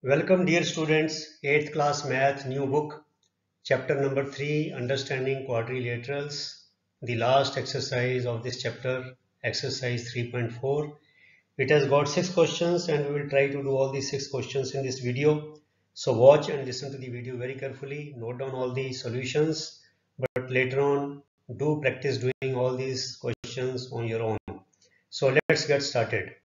Welcome dear students, 8th class math new book, chapter number 3, understanding quadrilaterals, the last exercise of this chapter, exercise 3.4. It has got 6 questions and we will try to do all these 6 questions in this video. So watch and listen to the video very carefully, note down all the solutions, but later on do practice doing all these questions on your own. So let's get started.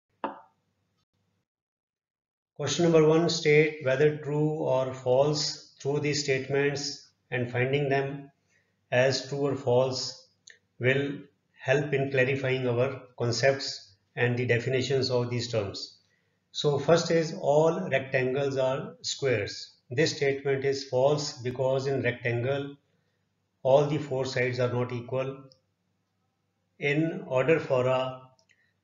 Question number 1, state whether true or false through these statements and finding them as true or false will help in clarifying our concepts and the definitions of these terms. So first is all rectangles are squares. This statement is false because in rectangle all the four sides are not equal. In order for a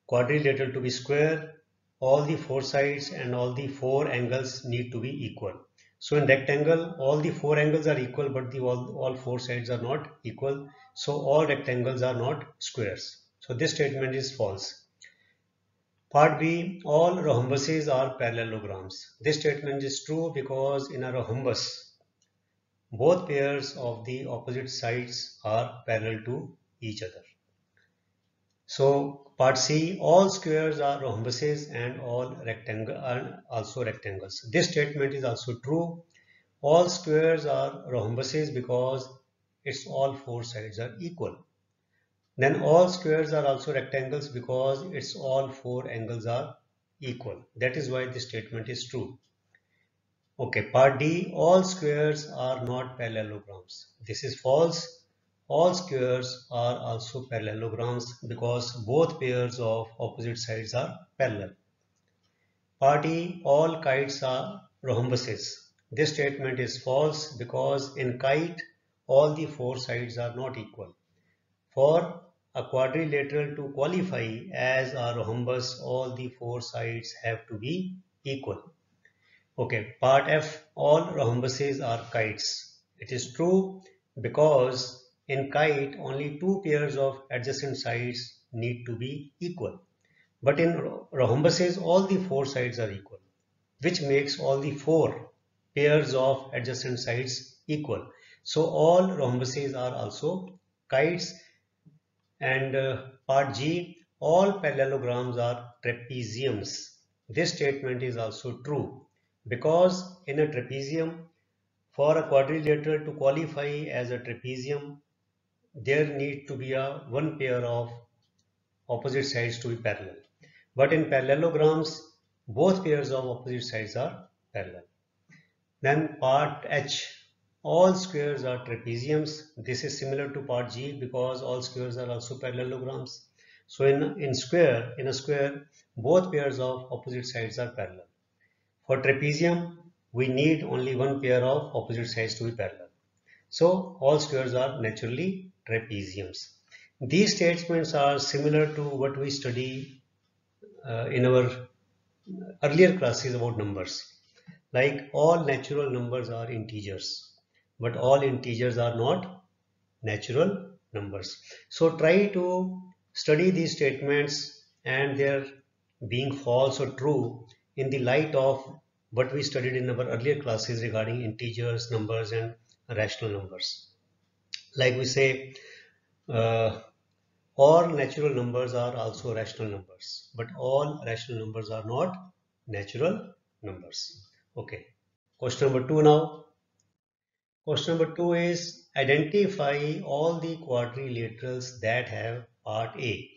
quadrilateral to be square, all the four sides and all the four angles need to be equal. So in rectangle, all the four angles are equal, but all four sides are not equal. So all rectangles are not squares. So this statement is false. Part B, all rhombuses are parallelograms. This statement is true because in a rhombus, both pairs of the opposite sides are parallel to each other. So part C, all squares are rhombuses and all rectangle are also rectangles. This statement is also true. All squares are rhombuses because its all four sides are equal. Then all squares are also rectangles because its all four angles are equal. That is why this statement is true. Okay, part D, all squares are not parallelograms. This is false. All squares are also parallelograms because both pairs of opposite sides are parallel. Part E, all kites are rhombuses. This statement is false because in kite, all the four sides are not equal. For a quadrilateral to qualify as a rhombus, all the four sides have to be equal. Okay, part F, all rhombuses are kites. It is true because in kite only two pairs of adjacent sides need to be equal. But in rhombuses all the four sides are equal, which makes all the four pairs of adjacent sides equal. So all rhombuses are also kites. And part G, all parallelograms are trapeziums. This statement is also true because in a trapezium, for a quadrilateral to qualify as a trapezium, there need to be a one pair of opposite sides to be parallel. But in parallelograms, both pairs of opposite sides are parallel. Then part H, all squares are trapeziums. This is similar to part G because all squares are also parallelograms. So in a square, both pairs of opposite sides are parallel. For trapezium, we need only one pair of opposite sides to be parallel. So all squares are naturally trapeziums. These statements are similar to what we study in our earlier classes about numbers. Like all natural numbers are integers, but all integers are not natural numbers. So try to study these statements and their being false or true in the light of what we studied in our earlier classes regarding integers, numbers, and rational numbers. Like we say, uh, all natural numbers are also rational numbers, but all rational numbers are not natural numbers. Okay. Question number 2 now. Question number 2 is identify all the quadrilaterals that have part A,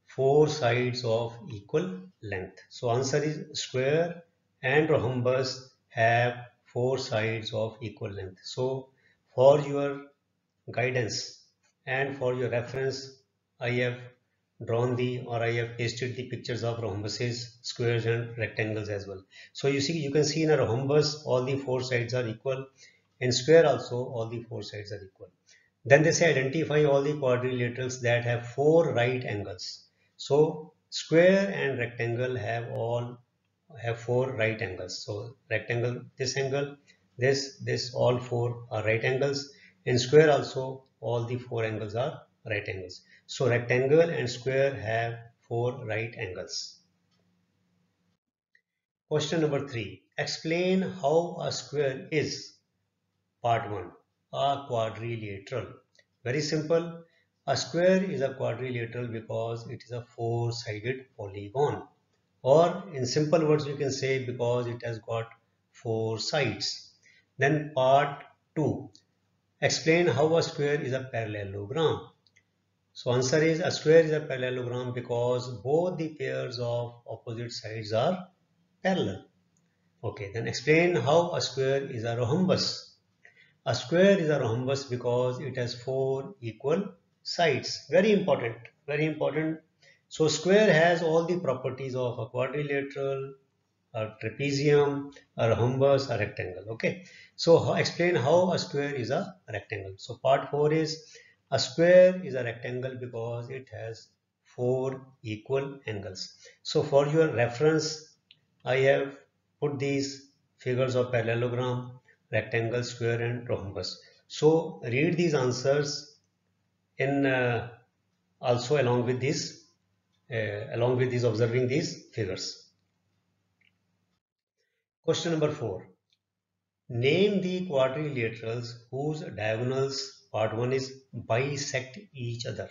four sides of equal length. So answer is square and rhombus have four sides of equal length. So for your guidance and for your reference, I have drawn I have pasted the pictures of rhombuses, squares and rectangles as well. So you can see in a rhombus, all the four sides are equal. In square also, all the four sides are equal. Then they say identify all the quadrilaterals that have four right angles. So square and rectangle have four right angles. So rectangle, this angle, this all four are right angles. In square also, all the four angles are right angles. So rectangle and square have four right angles. Question number 3. Explain how a square is. Part 1. A quadrilateral. Very simple. A square is a quadrilateral because it is a four-sided polygon. Or in simple words we can say because it has got four sides. Then part 2. Explain how a square is a parallelogram. So answer is a square is a parallelogram because both the pairs of opposite sides are parallel. Okay, then explain how a square is a rhombus. A square is a rhombus because it has four equal sides. Very important, very important. So square has all the properties of a quadrilateral, a trapezium, a rhombus, a rectangle. Okay, so explain how a square is a rectangle. So part 4 is a square is a rectangle because it has four equal angles. So for your reference, I have put these figures of parallelogram, rectangle, square and rhombus. So read these answers in also along with these observing these figures. Question number 4. Name the quadrilaterals whose diagonals, part 1 is bisect each other.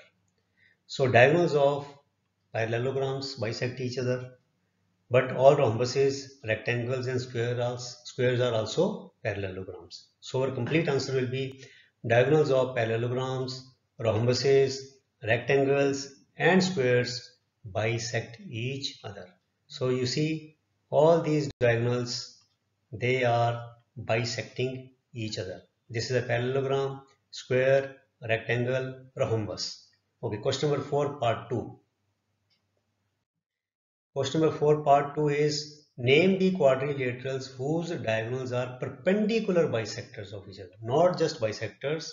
So diagonals of parallelograms bisect each other, but all rhombuses, rectangles and squares are also parallelograms. So our complete answer will be diagonals of parallelograms, rhombuses, rectangles and squares bisect each other. So you see all these diagonals, they are bisecting each other. This is a parallelogram, square, rectangle, rhombus. Okay, question number 4, part 2. Question number 4, part 2 is name the quadrilaterals whose diagonals are perpendicular bisectors of each other. Not just bisectors,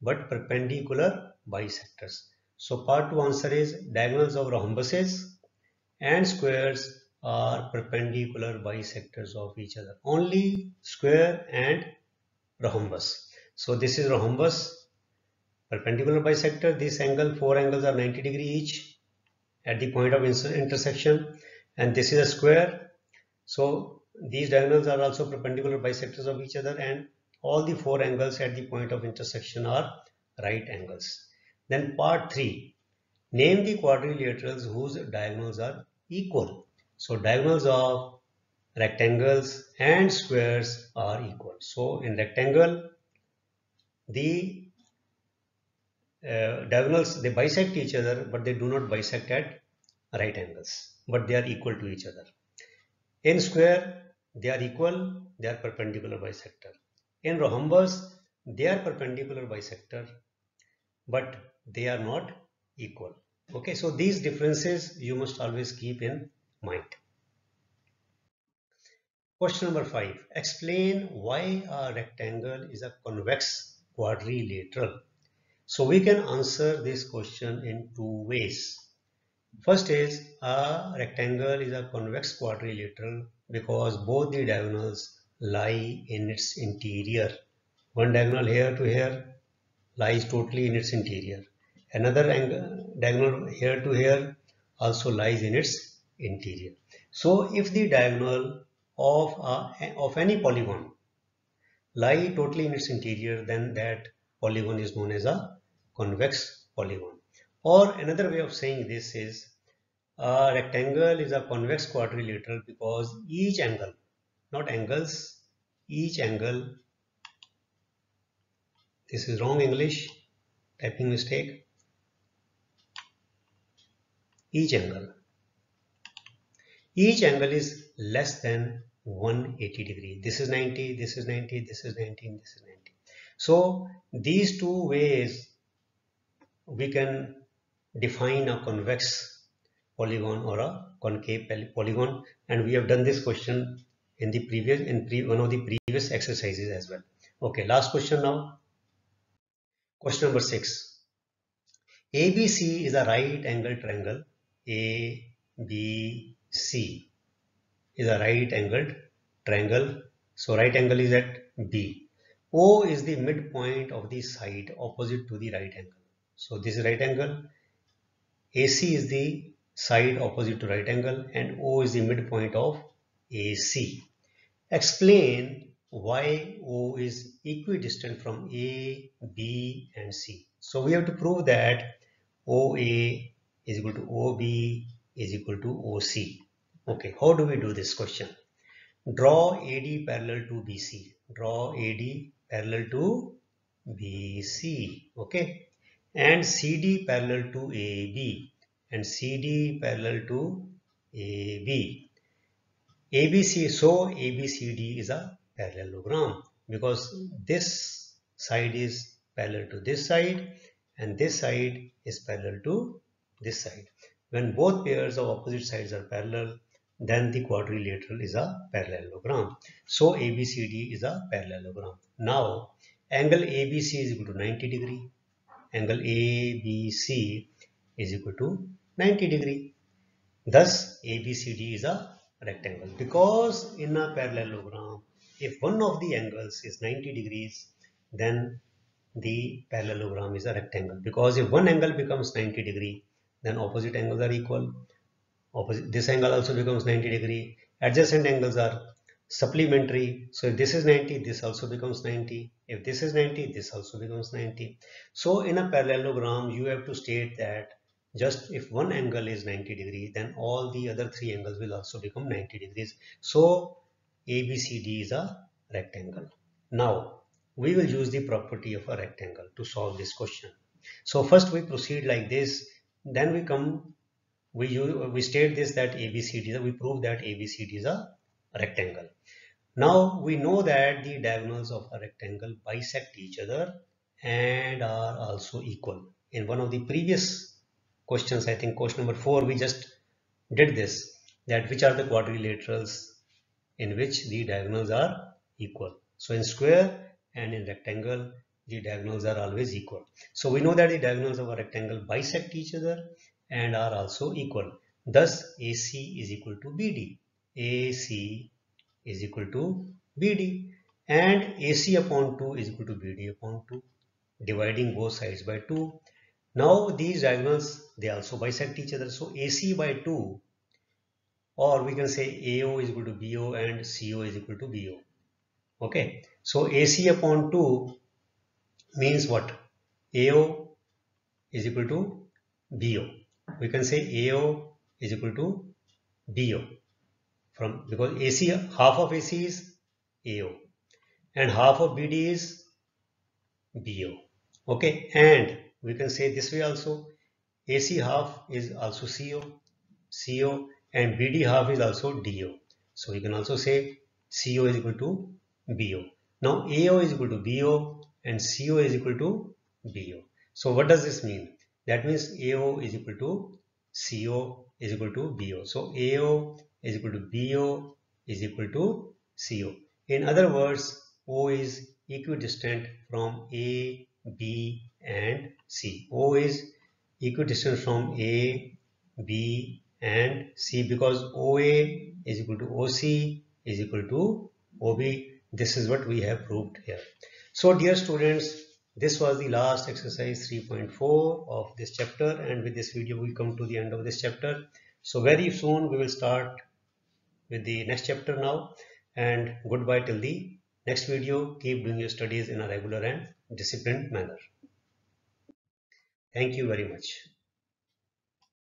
but perpendicular bisectors. So part 2 answer is diagonals of rhombuses and squares are perpendicular bisectors of each other. Only square and rhombus. So this is rhombus, perpendicular bisector. This angle, four angles are 90 degree each at the point of intersection, and this is a square. So these diagonals are also perpendicular bisectors of each other, and all the four angles at the point of intersection are right angles. Then part 3, name the quadrilaterals whose diagonals are equal. So diagonals of rectangles and squares are equal. So in rectangle, the diagonals, they bisect each other, but they do not bisect at right angles, but they are equal to each other. In square, they are equal, they are perpendicular bisector. In rhombus, they are perpendicular bisector, but they are not equal. Okay, so these differences you must always keep in mind. Question number 5. Explain why a rectangle is a convex quadrilateral. So we can answer this question in two ways. First is a rectangle is a convex quadrilateral because both the diagonals lie in its interior. One diagonal here to here lies totally in its interior. Another diagonal here to here also lies in its interior. So if the diagonal of any polygon lie totally in its interior, then that polygon is known as a convex polygon. Or another way of saying this is a rectangle is a convex quadrilateral because each angle, not angles, each angle, this is wrong English, typing mistake, each angle is less than 180 degree. This is 90, this is 90, this is 90, this is 90. So these two ways we can define a convex polygon or a concave polygon, and we have done this question in the one of the previous exercises as well. Okay, last question now. Question number 6. ABC is a right angle triangle. ABC is a right angled triangle. So right angle is at B. O is the midpoint of the side opposite to the right angle. So this is right angle. AC is the side opposite to right angle, and O is the midpoint of AC. Explain why O is equidistant from A, B and C. So we have to prove that OA is equal to OB is equal to OC. Okay, how do we do this question? Draw AD parallel to BC. Draw AD parallel to BC. Okay, and CD parallel to AB and CD parallel to AB. ABC, so ABCD is a parallelogram because this side is parallel to this side and this side is parallel to this side. When both pairs of opposite sides are parallel, then the quadrilateral is a parallelogram. So ABCD is a parallelogram. Now, angle ABC is equal to 90 degree. Angle ABC is equal to 90 degree. Thus, ABCD is a rectangle because in a parallelogram, if one of the angles is 90 degrees, then the parallelogram is a rectangle. Because if one angle becomes 90 degree, then opposite angles are equal. Opposite, this angle also becomes 90 degree. Adjacent angles are supplementary. So if this is 90, this also becomes 90. If this is 90, this also becomes 90. So in a parallelogram, you have to state that just if one angle is 90 degree, then all the other three angles will also become 90 degrees. So ABCD is a rectangle. Now we will use the property of a rectangle to solve this question. So first we proceed like this, then we state this that ABCD, we prove that ABCD is a rectangle. Now we know that the diagonals of a rectangle bisect each other and are also equal. In one of the previous questions, I think question number 4, we just did this, that which are the quadrilaterals in which the diagonals are equal. So in square and in rectangle, the diagonals are always equal. So we know that the diagonals of a rectangle bisect each other and are also equal. Thus AC is equal to BD. AC is equal to BD and AC upon 2 is equal to BD upon 2, dividing both sides by 2. Now these diagonals, they also bisect each other. So AC by 2, or we can say AO is equal to BO and CO is equal to BO. Okay, so AC upon 2 means what? AO is equal to BO. We can say AO is equal to BO from, because AC, half of AC is AO and half of BD is BO. Okay, and we can say this way also, AC half is also CO and BD half is also DO. So we can also say CO is equal to BO. Now AO is equal to BO and CO is equal to BO. So what does this mean? That means AO is equal to CO is equal to BO. So AO is equal to BO is equal to CO. In other words, O is equidistant from A, B and C. O is equidistant from A, B and C because OA is equal to OC is equal to OB. This is what we have proved here. So dear students, this was the last exercise 3.4 of this chapter, and with this video we come to the end of this chapter. So very soon we will start with the next chapter now, and goodbye till the next video. Keep doing your studies in a regular and disciplined manner. Thank you very much.